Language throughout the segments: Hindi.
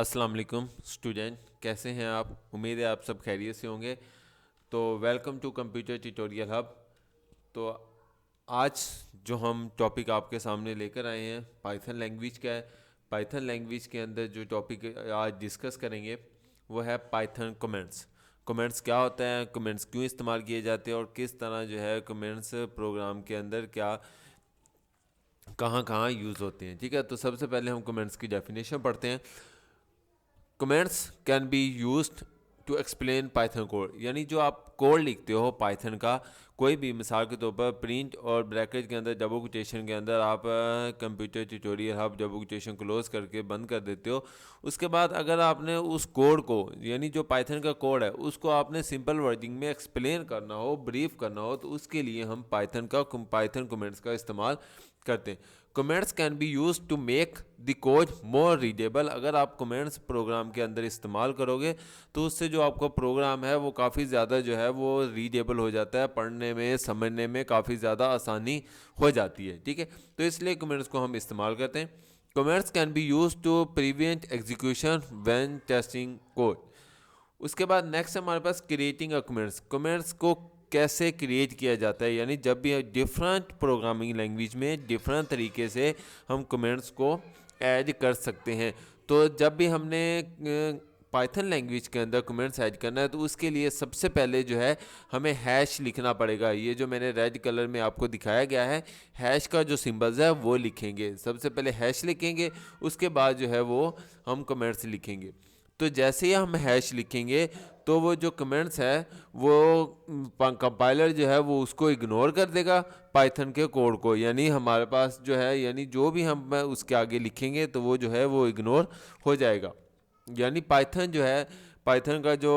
अस्सलाम वालेकुम स्टूडेंट, कैसे हैं आप? उम्मीद है आप सब खैरियत से होंगे। तो welcome to computer tutorial hub. तो आज जो हम टॉपिक आपके सामने लेकर आए हैं पाइथन लैंग्वेज का है। पाइथन लैंग्वेज के अंदर जो टॉपिक आज डिस्कस करेंगे वो है पाइथन कमेंट्स। कमेंट्स क्या होता है, कमेंट्स क्यों इस्तेमाल किए जाते हैं और किस तरह जो है कमेंट्स प्रोग्राम के अंदर क्या कहाँ कहाँ यूज़ होते हैं। ठीक है, तो सबसे पहले हम कमेंट्स की डेफिनेशन पढ़ते हैं। Comments can be used to explain Python code, यानी जो आप कोड लिखते हो पाइथन का, कोई भी मिसाल के तौर पर प्रिंट और ब्रैकेट के अंदर डबल कोटेशन के अंदर आप computer tutorial hub double quotation close करके बंद कर देते हो। उसके बाद अगर आपने उस कोड को, यानी जो पाइथन का कोड है उसको आपने सिंपल वर्डिंग में एक्सप्लेन करना हो, ब्रीफ करना हो, तो उसके लिए हम पाइथन कमेंट्स का इस्तेमाल करते हैं। Comments can be use to make the code more readable. अगर आप कमेंट्स प्रोग्राम के अंदर इस्तेमाल करोगे तो उससे जो आपका प्रोग्राम है वो काफ़ी ज़्यादा जो है वो रीडेबल हो जाता है, पढ़ने में समझने में काफ़ी ज़्यादा आसानी हो जाती है। ठीक है, तो इसलिए कमेंट्स को हम इस्तेमाल करते हैं। Comments can be use to prevent execution when testing code. उसके बाद नेक्स्ट हमारे पास क्रिएटिंग कमेंट्स। कमेंट्स को कैसे क्रिएट किया जाता है, यानी जब भी डिफरेंट प्रोग्रामिंग लैंग्वेज में डिफरेंट तरीके से हम कमेंट्स को ऐड कर सकते हैं। तो जब भी हमने पाइथन लैंग्वेज के अंदर कमेंट्स ऐड करना है तो उसके लिए सबसे पहले जो है हमें हैश लिखना पड़ेगा। ये जो मैंने रेड कलर में आपको दिखाया गया है, हैश का जो सिंबल्स है वो लिखेंगे। सबसे पहले हैश लिखेंगे, उसके बाद जो है वो हम कमेंट्स लिखेंगे। तो जैसे ही हम हैश लिखेंगे तो वो जो कमेंट्स है वो कंपाइलर जो है वो उसको इग्नोर कर देगा पाइथन के कोड को, यानी हमारे पास जो है, यानी जो भी हम उसके आगे लिखेंगे तो वो जो है वो इग्नोर हो जाएगा। यानी पाइथन जो है, पाइथन का जो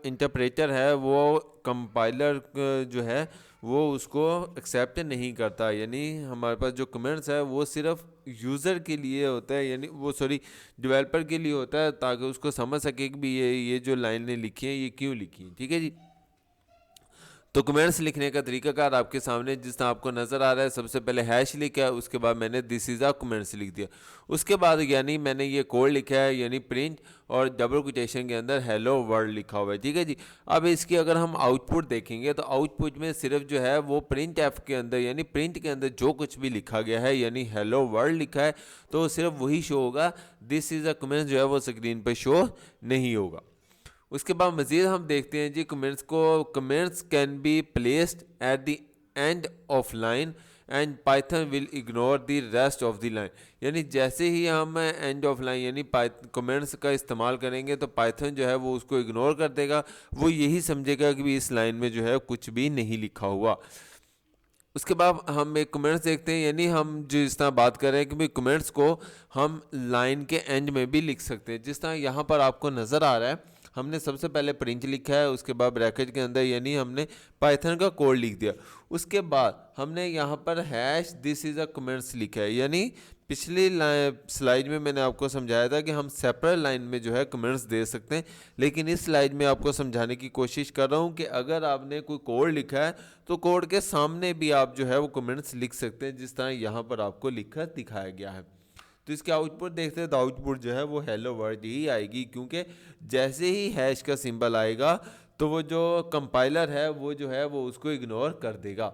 इंटरप्रेटर है वो कंपाइलर जो है वो उसको एक्सेप्ट नहीं करता। यानी हमारे पास जो कमेंट्स है वो सिर्फ यूज़र के लिए होता है, यानी वो सॉरी डेवलपर के लिए होता है, ताकि उसको समझ सके कि भी ये जो लाइनें लिखी हैं ये क्यों लिखी हैं। ठीक है जी। तो कमेंट्स लिखने का तरीकाकार आपके सामने जिस तरह आपको नज़र आ रहा है, सबसे पहले हैश लिखा है, उसके बाद मैंने दिस इज़ आ कमेंट्स लिख दिया। उसके बाद यानी मैंने ये कोड लिखा है, यानी प्रिंट और डबल कोटेशन के अंदर हेलो वर्ल्ड लिखा हुआ है। ठीक है जी। अब इसकी अगर हम आउटपुट देखेंगे तो आउटपुट में सिर्फ जो है वो प्रिंट एफ के अंदर, यानी प्रिंट के अंदर जो कुछ भी लिखा गया है, यानी हेलो वर्ल्ड लिखा है, तो सिर्फ वही शो होगा। दिस इज़ अ कमेंट्स जो है वो स्क्रीन पर शो नहीं होगा। उसके बाद मज़ीद हम देखते हैं जी कमेंट्स को। Comments can be placed at the end of line and Python will ignore the rest of the line. यानी जैसे ही हम एंड ऑफ लाइन यानी कमेंट्स का इस्तेमाल करेंगे तो पाइथन जो है वो उसको इग्नोर कर देगा। वो यही समझेगा कि भी इस लाइन में जो है कुछ भी नहीं लिखा हुआ। उसके बाद हम एक कमेंट्स देखते हैं, यानी हम जिस तरह बात कर रहे हैं कि भाई कमेंट्स को हम लाइन के एंड में भी लिख सकते हैं। जिस तरह यहाँ पर आपको नज़र आ रहा है, हमने सबसे पहले प्रिंट लिखा है, उसके बाद ब्रैकेट के अंदर यानी हमने पाइथन का कोड लिख दिया। उसके बाद हमने यहाँ पर hash this is a comments लिखा है। यानी पिछली स्लाइड में मैंने आपको समझाया था कि हम सेपरेट लाइन में जो है कमेंट्स दे सकते हैं, लेकिन इस स्लाइड में आपको समझाने की कोशिश कर रहा हूँ कि अगर आपने कोई कोड लिखा है तो कोड के सामने भी आप जो है वो कमेंट्स लिख सकते हैं, जिस तरह यहाँ पर आपको लिखकर दिखाया गया है। तो इसके आउटपुट देखते हैं तो आउटपुट जो है वो हेलो वर्ल्ड ही आएगी, क्योंकि जैसे ही हैश का सिंबल आएगा तो वो जो कंपाइलर है वो जो है वो उसको इग्नोर कर देगा।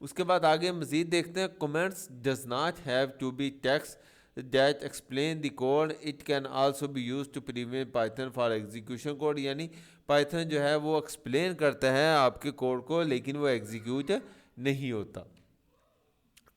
उसके बाद आगे मज़ीद देखते हैं। Comments does not have to be text that explain the code, it can also be use to prevent Python for execution code. यानी पाइथन जो है वो एक्सप्लेन करता है आपके कोड को, लेकिन वो एग्जीक्यूट नहीं होता।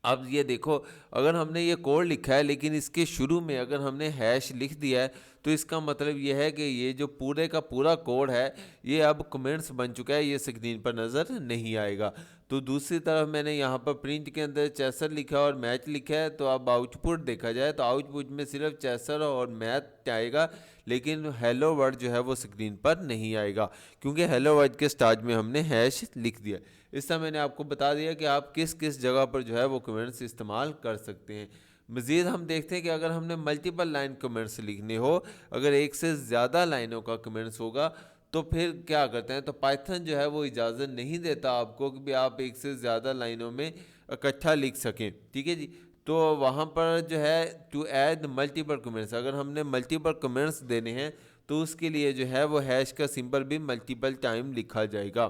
अब ये देखो, अगर हमने ये कोड लिखा है लेकिन इसके शुरू में अगर हमने हैश लिख दिया है तो इसका मतलब ये है कि ये जो पूरे का पूरा कोड है ये अब कमेंट्स बन चुका है, ये स्क्रीन पर नज़र नहीं आएगा। तो दूसरी तरफ मैंने यहाँ पर प्रिंट के अंदर चेसर लिखा है और मैच लिखा है, तो अब आउटपुट देखा जाए तो आउटपुट में सिर्फ चेसर और मैथ आएगा, लेकिन हेलो वर्ड जो है वो स्क्रीन पर नहीं आएगा, क्योंकि हेलो वर्ड के स्टार्ट में हमने हैश लिख दिया। इस तरह मैंने आपको बता दिया कि आप किस किस जगह पर जो है वो कमेंट्स इस्तेमाल कर सकते हैं। मज़ीद हम देखते हैं कि अगर हमने मल्टीपल लाइन कमेंट्स लिखने हो, अगर एक से ज़्यादा लाइनों का कमेंट्स होगा तो फिर क्या करते हैं, तो पाइथन जो है वो इजाज़त नहीं देता आपको कि भी आप एक से ज़्यादा लाइनों में इकट्ठा लिख सकें। ठीक है जी। तो वहाँ पर जो है टू ऐड मल्टीपल कमेंट्स, अगर हमने मल्टीपल कमेंट्स देने हैं तो उसके लिए जो है वो हैश का सिंबल भी मल्टीपल टाइम लिखा जाएगा।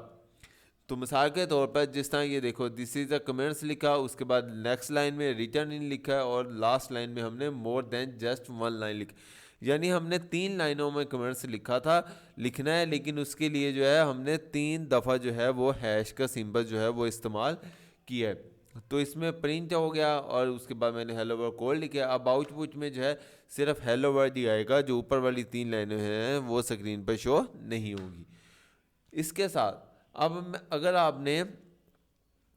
तो मिसाल के तौर पर जिस तरह ये देखो, दिस इज़ द कमेंट्स लिखा, उसके बाद नेक्स्ट लाइन में रिटर्न इन लिखा है और लास्ट लाइन में हमने more than just one line लिखा, यानी हमने 3 लाइनों में कमेंट्स लिखना है, लेकिन उसके लिए जो है हमने 3 दफ़ा जो है वो हैश का सिंबल जो है वो इस्तेमाल किया है। तो इसमें प्रिंट हो गया और उसके बाद मैंने हेलो वर्ल्ड कोड लिखा। अब आउटपुट में जो है सिर्फ हेलो वर्ल्ड ही आएगा, जो ऊपर वाली 3 लाइनें हैं वो स्क्रीन पर शो नहीं होगी। इसके साथ अब अगर आपने,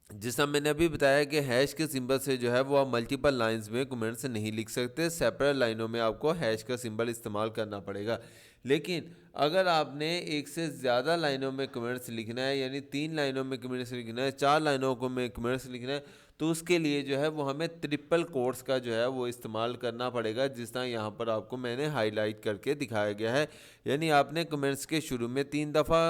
जैसा मैंने अभी बताया कि हैश के सिंबल से जो है वो आप मल्टीपल लाइंस में कमेंट्स नहीं लिख सकते, सेपरेट लाइनों में आपको हैश का सिंबल इस्तेमाल करना पड़ेगा। लेकिन अगर आपने एक से ज़्यादा लाइनों में कमेंट्स लिखना है, यानी 3 लाइनों में कमेंट्स लिखना है, 4 लाइनों को में कमेंट्स लिखना है, तो उसके लिए जो है वो हमें ट्रिपल कोट्स का जो है वो इस्तेमाल करना पड़ेगा, जिस तरह यहाँ पर आपको मैंने हाईलाइट करके दिखाया गया है। यानी आपने कमेंट्स के शुरू में 3 दफ़ा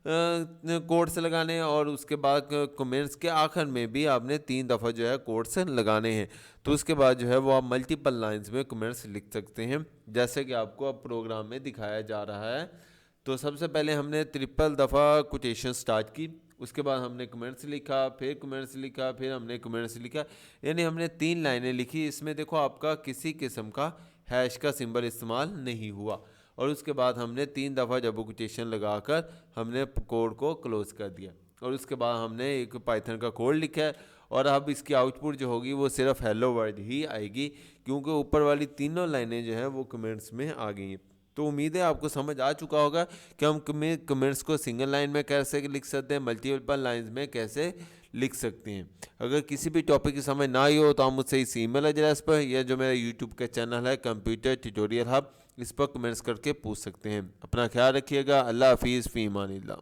कोट्स लगाने और उसके बाद कमेंट्स के आखिर में भी आपने 3 दफ़ा जो है कोट्स लगाने हैं। तो उसके बाद जो है वो आप मल्टीपल लाइंस में कमेंट्स लिख सकते हैं, जैसे कि आपको अब प्रोग्राम में दिखाया जा रहा है। तो सबसे पहले हमने ट्रिपल दफ़ा कोटेशन स्टार्ट की, उसके बाद हमने कमेंट्स लिखा, फिर कमेंट्स लिखा, फिर हमने कमेंट्स लिखा, यानी हमने 3 लाइनें लिखी। इसमें देखो आपका किसी किस्म का हैश का सिंबल इस्तेमाल नहीं हुआ। और उसके बाद हमने 3 दफ़ा डबल कोटेशन लगाकर हमने कोड को क्लोज कर दिया और उसके बाद हमने एक पाइथन का कोड लिखा है। और अब इसकी आउटपुट जो होगी वो सिर्फ हेलो वर्ल्ड ही आएगी, क्योंकि ऊपर वाली तीनों लाइनें जो हैं वो कमेंट्स में आ गई हैं। तो उम्मीद है आपको समझ आ चुका होगा कि हम कमेंट्स को सिंगल लाइन में कैसे लिख सकते हैं, मल्टीपल लाइंस में कैसे लिख सकते हैं। अगर किसी भी टॉपिक की समझ ना आई हो तो आप मुझसे इस ईमेल एड्रेस पर या जो मेरा यूट्यूब का चैनल है कंप्यूटर ट्यूटोरियल हब, इस पर कमेंट्स करके पूछ सकते हैं। अपना ख्याल रखिएगा। अल्लाह हाफिज़, फ़ी अमानिल्लाह।